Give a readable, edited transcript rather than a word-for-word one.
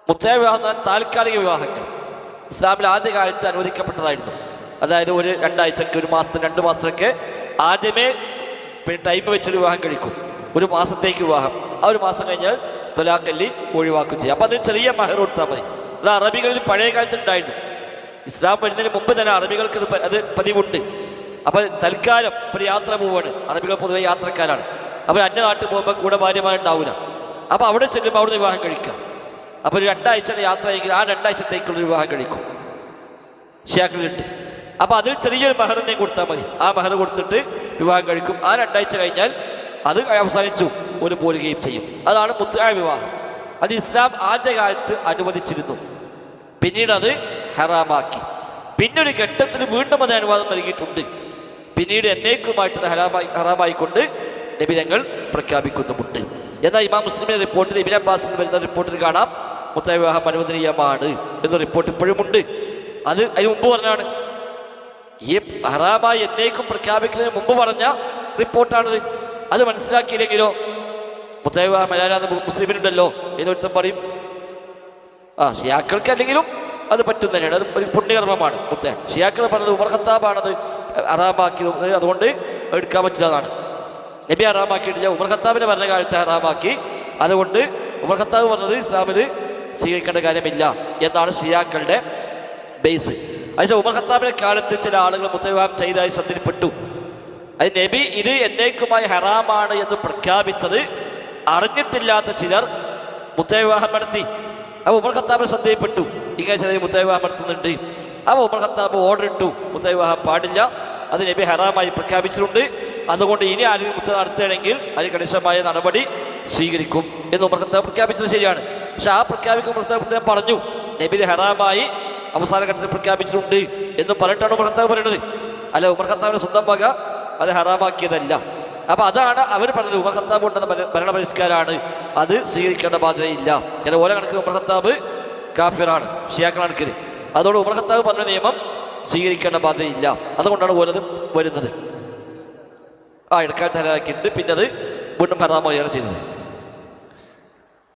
മുത്തലാഖ് വിവാഹം എന്ന് പറഞ്ഞാൽ താൽക്കാലിക വിവാഹങ്ങൾ ഇസ്ലാമിൽ ആദ്യകാലത്ത് അനുവദിക്കപ്പെട്ടതായിരുന്നു. അതായത് ഒരു 2 ആഴ്ചക്ക്, 1 മാസത്തിന്, 2 മാസത്തിനൊക്കെ ആദ്യമേ ടൈം വെച്ചൊരു വിവാഹം കഴിക്കും. 1 മാസത്തേക്ക് വിവാഹം, ആ 1 മാസം കഴിഞ്ഞാൽ തൊലാഖല്ലി ഒഴിവാക്കും ചെയ്യും. അപ്പം അതിന് ചെറിയ മഹർ കൊടുത്താൽ മതി. അത് അറബികളിൽ പഴയ കാലത്ത് ഉണ്ടായിരുന്നു. ഇസ്ലാം വരുന്നതിന് മുമ്പ് തന്നെ അറബികൾക്ക് അത് പതിവുണ്ട്. അപ്പോൾ തൽക്കാലം ഒരു യാത്ര പോവാണ്, അറബികൾ പൊതുവെ യാത്രക്കാരാണ്. അപ്പോൾ അന്യ നാട്ടിൽ പോകുമ്പോൾ കൂടെ ഭാര്യമാരുണ്ടാവില്ല. അപ്പോൾ അവിടെ ചെല്ലുമ്പോൾ അവിടുന്ന് വിവാഹം കഴിക്കാം. അപ്പോൾ ഒരു 2 ആഴ്ചയുടെ യാത്രയെങ്കിൽ ആ 2 ആഴ്ചത്തേക്കുള്ള വിവാഹം കഴിക്കും ഷിയാക്കളുണ്ട്. അപ്പോൾ അതിൽ ചെറിയൊരു മഹർ എന്തെങ്കിലും കൊടുത്താൽ മതി. ആ മഹർ കൊടുത്തിട്ട് വിവാഹം കഴിക്കും. ആ 2 ആഴ്ച കഴിഞ്ഞാൽ അത് അവസാനിച്ചു ഒരു പോരുകയും ചെയ്യും. അതാണ് മുത്തലാഖ് വിവാഹം. അത് ഇസ്ലാം ആദ്യകാലത്ത് അനുവദിച്ചിരുന്നു, പിന്നീട് അത് ഹറാമാക്കി. പിന്നൊരു ഘട്ടത്തിൽ വീണ്ടും അത് അനുവാദം നൽകിയിട്ടുണ്ട്. പിന്നീട് എന്നേക്കുമായിട്ട് ഹറാമായിക്കൊണ്ട് നബി തങ്ങൾ പ്രഖ്യാപിക്കുന്നുമുണ്ട്. എന്നാൽ ഇമാം മുസ്ലിമിന്റെ റിപ്പോർട്ടിൽ, ഇബ്നു അബ്ബാസ് എന്ന് വരുന്ന റിപ്പോർട്ടിൽ കാണാം മുത്തലാഖ് വിവാഹം അനുവദനീയമാണ് എന്ന റിപ്പോർട്ട് ഇപ്പോഴുമുണ്ട്. അത് അതിന് മുമ്പ് പറഞ്ഞാണ്, ഈ ഹറാമായി എന്നേക്കും പ്രഖ്യാപിക്കുന്നതിന് മുമ്പ് പറഞ്ഞ റിപ്പോർട്ടാണിത്. അത് മനസ്സിലാക്കിയില്ലെങ്കിലോ മുത്തലാഖ് വിവാഹം അല്ലാതെ മുസ്ലിമിനുണ്ടല്ലോ എന്നൊരുത്തം പറയും. ഷിയാക്കൾക്ക് അല്ലെങ്കിലും അത് പറ്റും തന്നെയാണ്, അത് ഒരു പുണ്യകർമ്മമാണ്. ഷിയാക്കൾ പറഞ്ഞത് ഉമർ ഖത്താബാണത് ഹറാമാക്കിയത്, അതുകൊണ്ട് എടുക്കാൻ പറ്റില്ലതാണ്. നബി ഹറാമാക്കിയിട്ടില്ല, ഉമർ ഖത്താബിൻ്റെ ഭരണകാലത്ത് ഹറാമാക്കി. അതുകൊണ്ട് ഉമർ ഖത്താബ് പറഞ്ഞത് ഇസ്ലാമിൽ സ്വീകരിക്കേണ്ട കാര്യമില്ല എന്നാണ് ഷിയാക്കളുടെ ബേസ്. അതിന് ഉമർ ഖത്താബിൻ്റെ കാലത്ത് ചില ആളുകൾ മുത്തലാഖ് വിവാഹം ചെയ്തതായി ശ്രദ്ധയിൽപ്പെട്ടു. അത് നബി ഇത് എന്നേക്കുമായി ഹറാമാണ് എന്ന് പ്രഖ്യാപിച്ചത് അറിഞ്ഞിട്ടില്ലാത്ത ചിലർ മുത്തലാഖ് വിവാഹം നടത്തി. അപ്പോൾ ഉമർ ഖത്താബിന് ശ്രദ്ധയിൽപ്പെട്ടു, ഇങ്ങനെ ചിലർ മുത്തലാഖ് വിവാഹം നടത്തുന്നുണ്ട്. അപ്പോൾ ഉമർ ഖത്താബ് ഓർഡർ ഇട്ടു, മുത്തലാഖ് വിവാഹം പാടില്ല, അത് നബി ഹറാമായി പ്രഖ്യാപിച്ചിട്ടുണ്ട്. അതുകൊണ്ട് ഇനി ആരെങ്കിലും മുത്തലാഖ് നടത്തുകയാണെങ്കിൽ അതിന് കണിശമായ നടപടി സ്വീകരിക്കും എന്ന് ഉമർ ഖത്താബ് പ്രഖ്യാപിച്ചത് ശരിയാണ്. പക്ഷെ ആ പ്രഖ്യാപിക്കുമ്പോൾ പ്രഖ്യാപനം പറഞ്ഞു നബി ഹറാമായി അവസാന ഘട്ടത്തിൽ പ്രഖ്യാപിച്ചിട്ടുണ്ട് എന്ന് പറഞ്ഞിട്ടാണ് ഉമർ ഖത്താബ് പറയുന്നത്. അല്ല, ഉമർ ഖത്താബിന്റെ സ്വന്തം വക അത് ഹറാമാക്കിയതല്ല. അപ്പോൾ അതാണ് അവർ പറഞ്ഞത്, ഉമർ ഖത്താബ് കൊണ്ടുവന്ന ഭരണപരിഷ്കാരാണ്, അത് സ്വീകരിക്കേണ്ട ബാധ്യതയില്ല. കാരണം ഓരോ കണക്കിന് ഉമർ ഖത്താബ് കാഫിറാണ്, ഷിയാക്കൾ കണക്കിന്. അതോടെ ഉമർ ഖത്താബ് പറഞ്ഞ നിയമം സ്വീകരിക്കേണ്ട ബാധ്യതയില്ല. അതുകൊണ്ടാണ് ഓരത് വരുന്നത്. ഇടക്കാലത്ത് ഹലാക്കിയിട്ടുണ്ട്, പിന്നെ അത് വീണ്ടും ഹറാമാവുകയാണ് ചെയ്തത്.